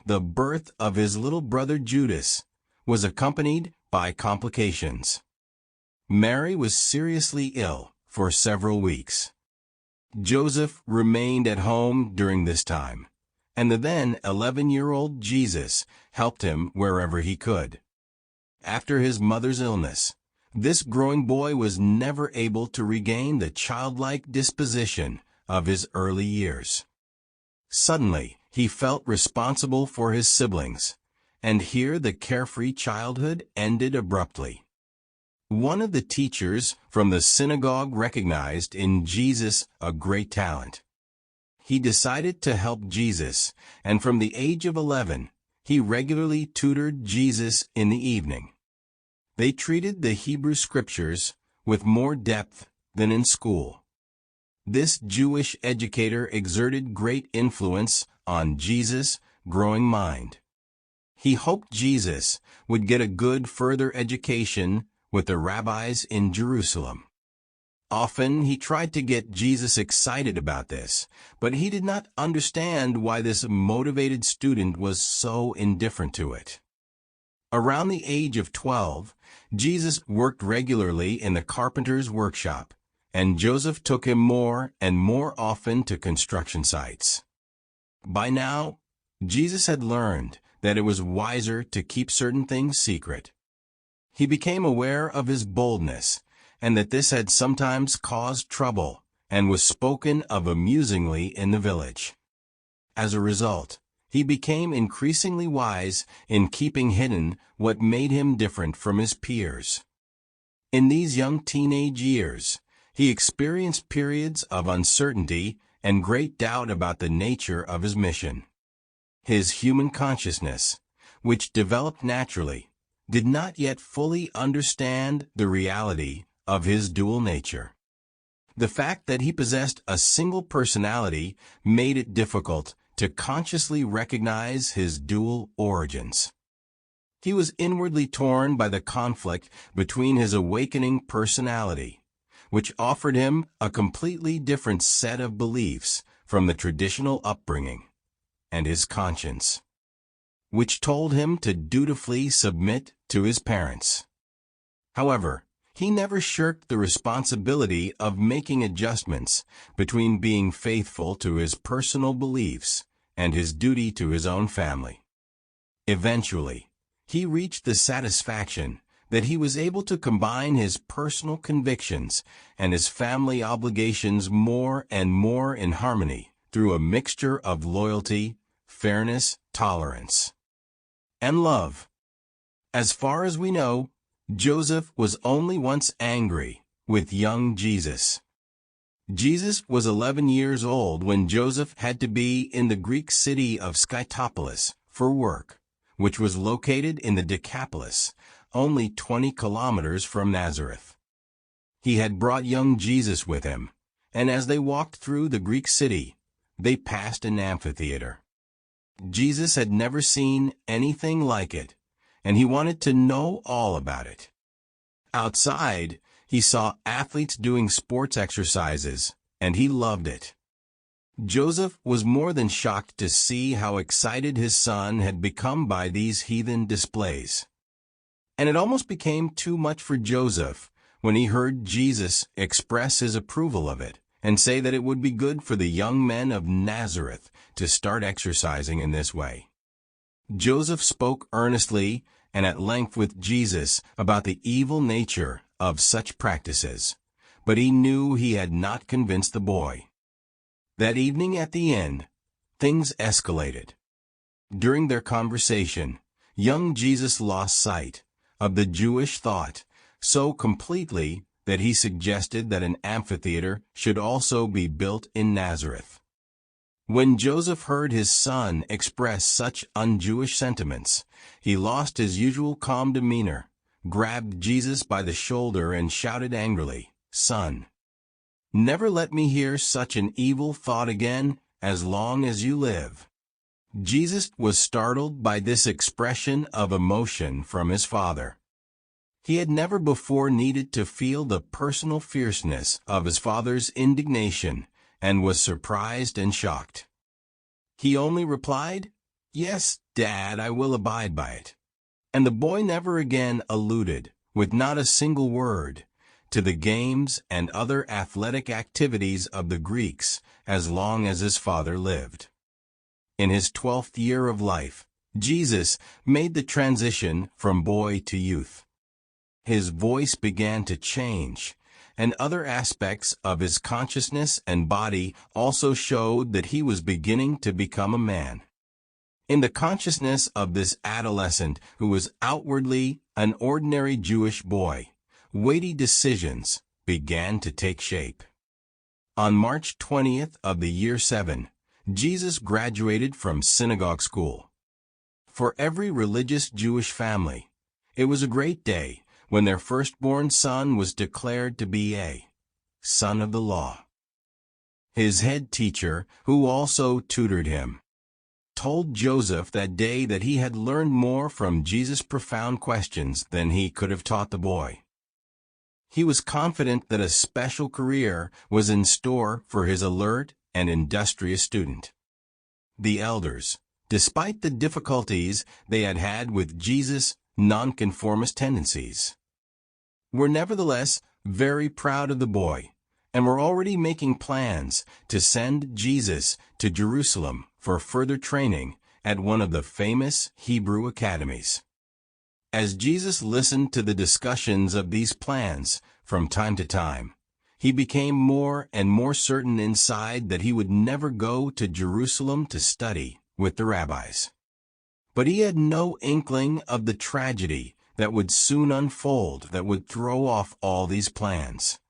the birth of his little brother Judas was accompanied by complications. Mary was seriously ill for several weeks. Joseph remained at home during this time, and the then 11-year-old Jesus helped him wherever he could. After his mother's illness, this growing boy was never able to regain the childlike disposition of his early years. Suddenly, he felt responsible for his siblings, and here the carefree childhood ended abruptly. One of the teachers from the synagogue recognized in Jesus a great talent. He decided to help Jesus, and from the age of 11, he regularly tutored Jesus in the evening. They treated the Hebrew scriptures with more depth than in school. This Jewish educator exerted great influence on Jesus' growing mind. He hoped Jesus would get a good further education with the rabbis in Jerusalem. Often he tried to get Jesus excited about this, but he did not understand why this motivated student was so indifferent to it. Around the age of 12, Jesus worked regularly in the carpenter's workshop, and Joseph took him more and more often to construction sites. By now, Jesus had learned that it was wiser to keep certain things secret. He became aware of his boldness, and that this had sometimes caused trouble, and was spoken of amusingly in the village. As a result, he became increasingly wise in keeping hidden what made him different from his peers. In these young teenage years, he experienced periods of uncertainty and great doubt about the nature of his mission. His human consciousness, which developed naturally, did not yet fully understand the reality of his dual nature. The fact that he possessed a single personality made it difficult to consciously recognize his dual origins. He was inwardly torn by the conflict between his awakening personality, which offered him a completely different set of beliefs from the traditional upbringing, and his conscience, which told him to dutifully submit to his parents. However, he never shirked the responsibility of making adjustments between being faithful to his personal beliefs and his duty to his own family. Eventually, he reached the satisfaction that he was able to combine his personal convictions and his family obligations more and more in harmony through a mixture of loyalty, fairness, tolerance, and love. As far as we know, Joseph was only once angry with young Jesus. Jesus was 11 years old when Joseph had to be in the Greek city of Skytopolis for work, which was located in the Decapolis, only 20 kilometers from Nazareth. He had brought young Jesus with him, and as they walked through the Greek city, they passed an amphitheater. Jesus had never seen anything like it, and he wanted to know all about it. Outside, he saw athletes doing sports exercises, and he loved it. Joseph was more than shocked to see how excited his son had become by these heathen displays. And it almost became too much for Joseph when he heard Jesus express his approval of it and say that it would be good for the young men of Nazareth to start exercising in this way. Joseph spoke earnestly and at length with Jesus about the evil nature of such practices, but he knew he had not convinced the boy. That evening at the inn, things escalated. During their conversation, young Jesus lost sight of the Jewish thought so completely that he suggested that an amphitheater should also be built in Nazareth. When Joseph heard his son express such un-Jewish sentiments, he lost his usual calm demeanor, grabbed Jesus by the shoulder and shouted angrily, "Son, never let me hear such an evil thought again as long as you live." Jesus was startled by this expression of emotion from his father. He had never before needed to feel the personal fierceness of his father's indignation and was surprised and shocked. He only replied, "Yes, Dad, I will abide by it." And the boy never again alluded, with not a single word, to the games and other athletic activities of the Greeks as long as his father lived. In his 12th year of life, Jesus made the transition from boy to youth. His voice began to change, and other aspects of his consciousness and body also showed that he was beginning to become a man. In the consciousness of this adolescent who was outwardly an ordinary Jewish boy, weighty decisions began to take shape. On March 20th of the year 7, Jesus graduated from synagogue school. For every religious Jewish family, it was a great day when their firstborn son was declared to be a son of the law. His head teacher, who also tutored him, told Joseph that day that he had learned more from Jesus' profound questions than he could have taught the boy. He was confident that a special career was in store for his alert and industrious student. The elders, despite the difficulties they had had with Jesus' nonconformist tendencies, were nevertheless very proud of the boy and were already making plans to send Jesus to Jerusalem for further training at one of the famous Hebrew academies. As Jesus listened to the discussions of these plans from time to time, he became more and more certain inside that he would never go to Jerusalem to study with the rabbis. But he had no inkling of the tragedy that would soon unfold that would throw off all these plans.